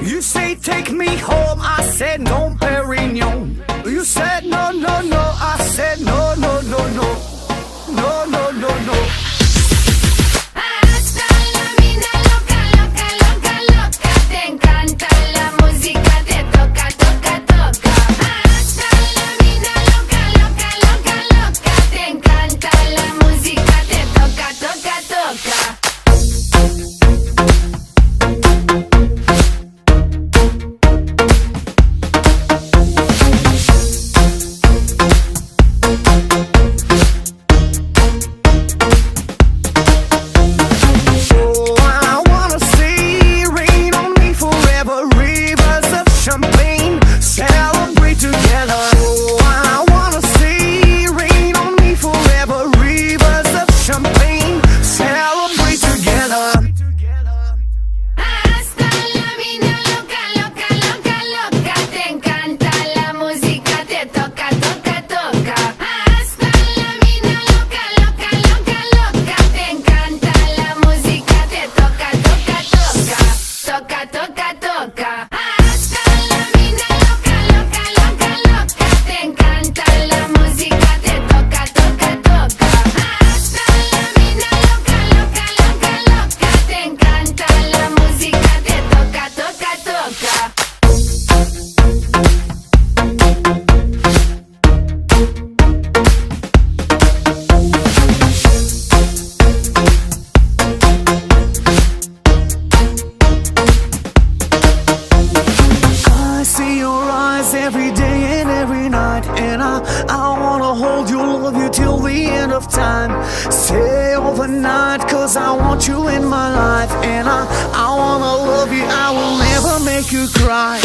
You say take me home, I said no, Perignon. You said no, no, no, I said no, no, no, no. No, no, no, no. Hasta la vida loca, loca, loca, loca. Te encanta la música, te toca, toca, toca. Hasta la vida loca, loca, loca, loca. Te encanta la música, te toca, toca, toca. Toca, toca, toca. Hasta la vida loca, loca, loca, loca. Te encanta la música, te toca, toca, toca. Hasta la vida loca, loca, loca, loca. Te encanta la música, te toca, toca, toca. Every day and every night, and I wanna hold you, love you till the end of time. Stay overnight, cause I want you in my life, and I wanna love you, I will never make you cry.